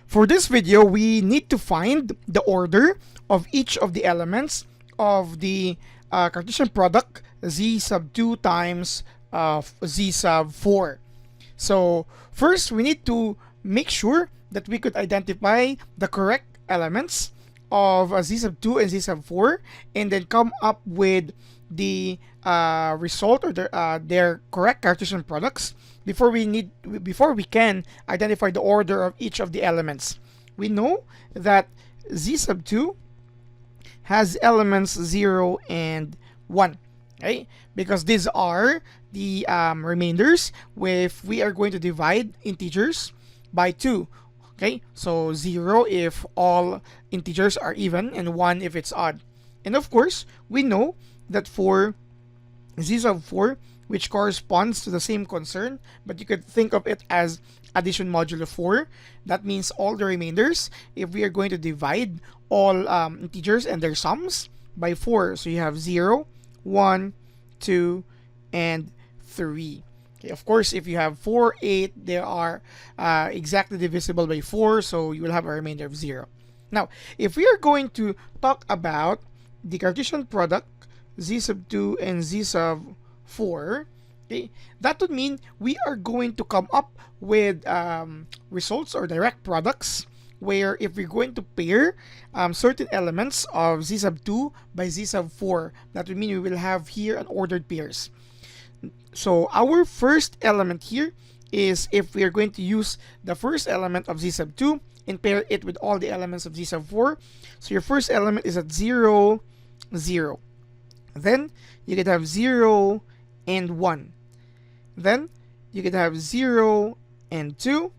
For this video, we need to find the order of each of the elements of the Cartesian product z sub 2 times z sub 4. So first, we need to make sure that we could identify the correct elements of z sub 2 and z sub 4, and then come up with the result or their correct Cartesian products before we can identify the order of each of the elements. We know that z sub 2 has elements 0 and 1, okay? Because these are the remainders if we are going to divide integers by 2. Okay, so 0 if all integers are even and 1 if it's odd. And of course, we know that for z sub 4, which corresponds to the same concern, but you could think of it as addition modulo 4, that means all the remainders, if we are going to divide all integers and their sums by 4, so you have 0, 1, 2, and 3. Okay, of course, if you have 4, 8, they are exactly divisible by 4, so you will have a remainder of 0. Now, if we are going to talk about the Cartesian product z sub 2 and z sub 4, okay, that would mean we are going to come up with results or direct products where if we're going to pair certain elements of z sub 2 by z sub 4, that would mean we will have here an ordered pairs. So our first element here is if we are going to use the first element of z sub 2 and pair it with all the elements of z sub 4. So your first element is at 0, 0. Then you could have 0 and 1. Then you could have 0 and 2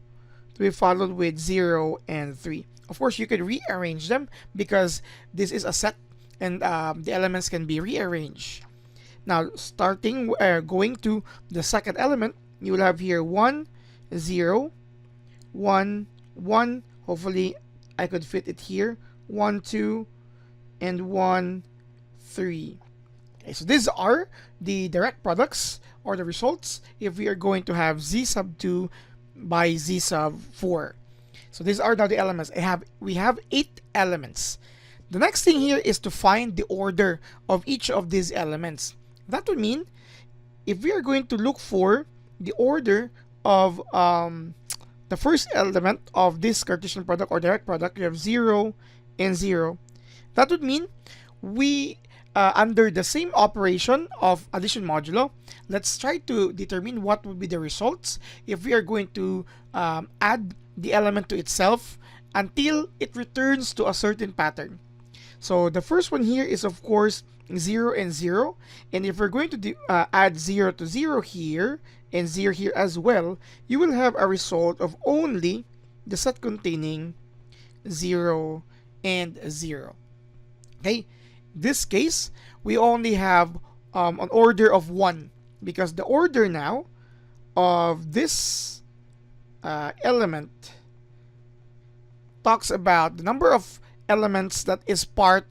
to be followed with 0 and 3. Of course, you could rearrange them because this is a set and the elements can be rearranged. Now, going to the second element, you will have here 1, 0, 1, 1. Hopefully, I could fit it here. 1, 2, and 1, 3. Okay, so these are the direct products or the results if we are going to have z sub 2 by z sub 4. So these are now the elements. We have 8 elements. The next thing here is to find the order of each of these elements. That would mean if we are going to look for the order of the first element of this Cartesian product or direct product, we have 0 and 0. That would mean we, under the same operation of addition modulo, let's try to determine what would be the results if we are going to add the element to itself until it returns to a certain pattern. So the first one here is of course 0 and 0, and if we're going to add 0 to 0 here and 0 here as well, you will have a result of only the set containing 0 and 0. Okay, this case we only have an order of 1 because the order now of this element talks about the number of elements that is part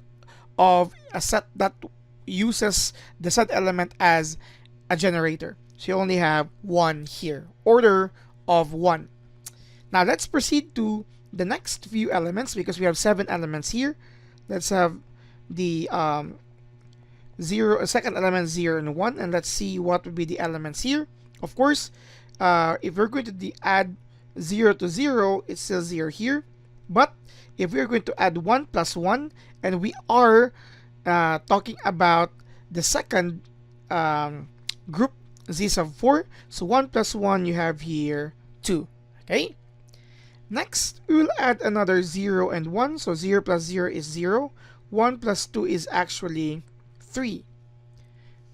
of a set that uses the set element as a generator. So you only have 1 here, order of 1. Now let's proceed to the next few elements because we have 7 elements here. Let's have the second element 0 and 1, and let's see what would be the elements here. Of course, if we're going to add 0 to 0, it's still 0 here. But if we're going to add 1 plus 1, and we are talking about the second group, z sub 4, so 1 plus 1, you have here 2. Okay? Next, we will add another 0 and 1, so 0 plus 0 is 0. 1 plus 2 is actually 3.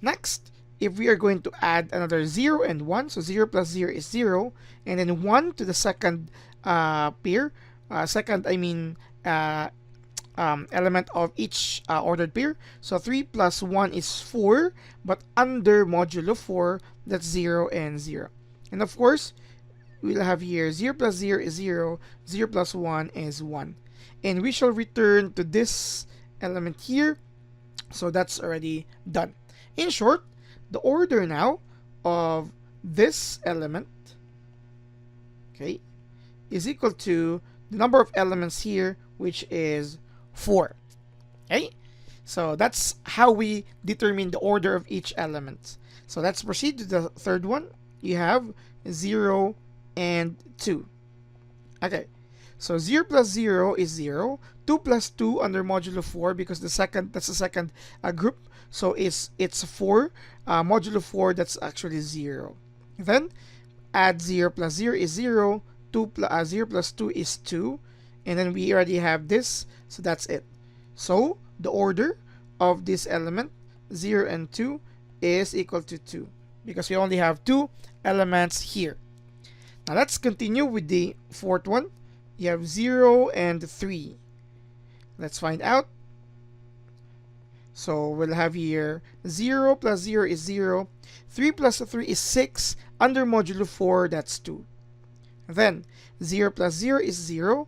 Next, if we are going to add another 0 and 1, so 0 plus 0 is 0, and then 1 to the second pair, element of each ordered pair. So 3 plus 1 is 4, but under modulo 4, that's 0 and 0. And of course, we'll have here 0 plus 0 is 0, 0 plus 1 is 1. And we shall return to this element here. So that's already done. In short, the order now of this element, okay, is equal to the number of elements here, which is 4. Okay? So that's how we determine the order of each element. So let's proceed to the third one. You have 0 and 2. Okay. So 0 plus 0 is 0. 2 plus 2 under modulo 4, because that's the second group. So it's 4. Modulo 4, that's actually 0. Then add 0 plus 0 is 0. 0 plus 2 is 2. And then we already have this. So that's it. So the order of this element, 0 and 2, is equal to 2, because we only have 2 elements here. Now let's continue with the fourth one. You have 0 and 3. Let's find out. So we'll have here 0 plus 0 is 0. 3 plus 3 is 6. Under modulo 4, that's 2. Then 0 plus 0 is 0.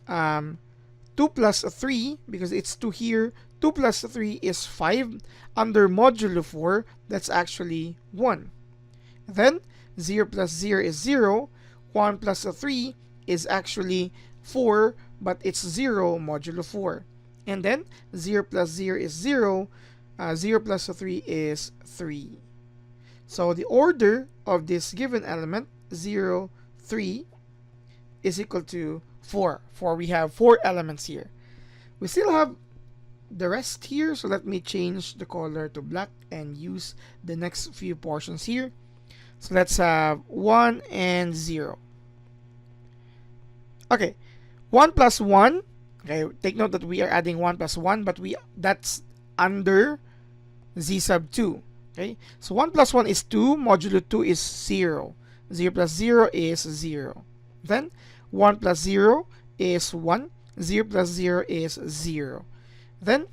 2 plus 3, because it's 2 here, 2 plus 3 is 5. Under modulo 4, that's actually 1. Then 0 plus 0 is 0. 1 plus 3 is actually 4, but it's 0 modulo 4. And then 0 plus 0 is 0. 0 plus 3 is 3. So the order of this given element, 0, 3, is equal to 4. For we have 4 elements here. We still have the rest here, so let me change the color to black and use the next few portions here. So let's have 1 and 0. Okay, 1 plus 1. Okay, take note that we are adding 1 plus 1, but that's under z sub 2. Okay, so 1 plus 1 is 2, modulo 2 is 0. 0 plus 0 is 0. Then 1 plus 0 is 1. 0 plus 0 is 0. Then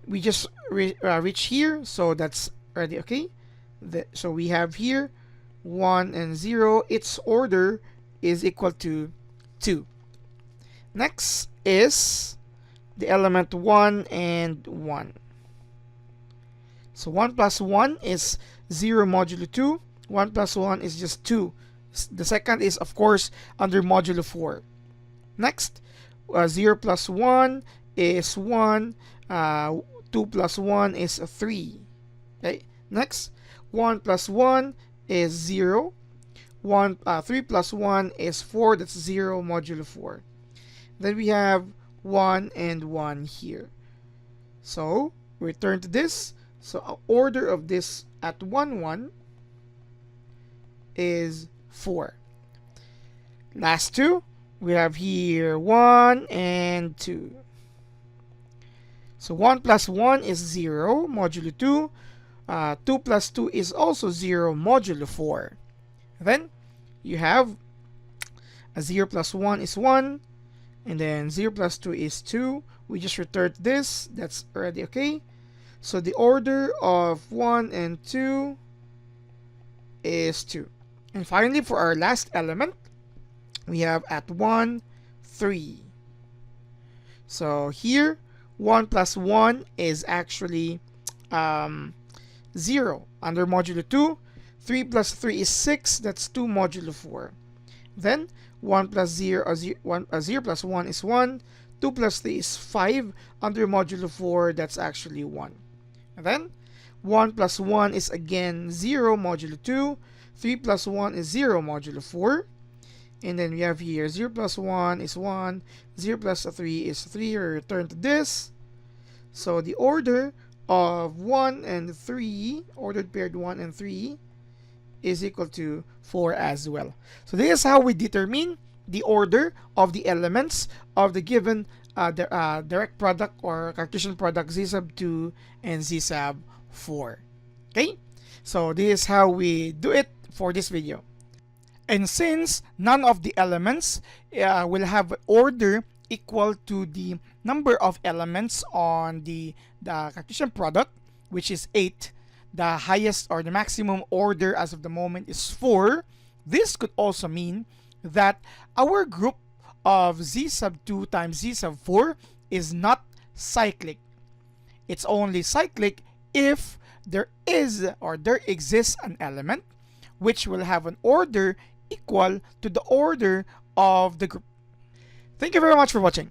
we just reach here, so that's already okay. So we have here 1 and 0. Its order is equal to 2. Next is the element 1 and 1. So 1 plus 1 is 0 modulo 2. 1 plus 1 is just 2. The second is, of course, under modulo 4. Next, 0 plus 1 is 1. 2 plus 1 is 3. Okay. Next, 1 plus 1 is 0. 3 plus 1 is 4. That's 0 modulo 4. Then we have 1 and 1 here. So, return to this. So, order of this at 1, 1 is 4. Last two, we have here 1 and 2. So 1 plus 1 is 0 modulo 2. 2 plus 2 is also 0 modulo 4. Then you have a 0 plus 1 is 1. And then 0 plus 2 is 2. We just returned this. That's already okay. So the order of 1 and 2 is 2. And finally, for our last element, we have at 1, 3. So here, 1 plus 1 is actually 0 under modulo 2. 3 plus 3 is 6. That's 2 modulo 4. Then 1 plus 0, 0 plus 1 is 1. 2 plus 3 is 5. Under modulo 4, that's actually 1. And then 1 plus 1 is again 0 modulo 2. 3 plus 1 is 0 modulo 4. And then we have here 0 plus 1 is 1. 0 plus 3 is 3. We return to this. So the order of 1 and 3, ordered paired 1 and 3, is equal to 4 as well. So this is how we determine the order of the elements of the given direct product or Cartesian product z sub 2 and z sub 4. Okay? So this is how we do it for this video. And since none of the elements will have order equal to the number of elements on the Cartesian product, which is 8, the highest or the maximum order as of the moment is 4. This could also mean that our group of z sub 2 times z sub 4 is not cyclic. It's only cyclic if there is or there exists an element which will have an order equal to the order of the group. Thank you very much for watching.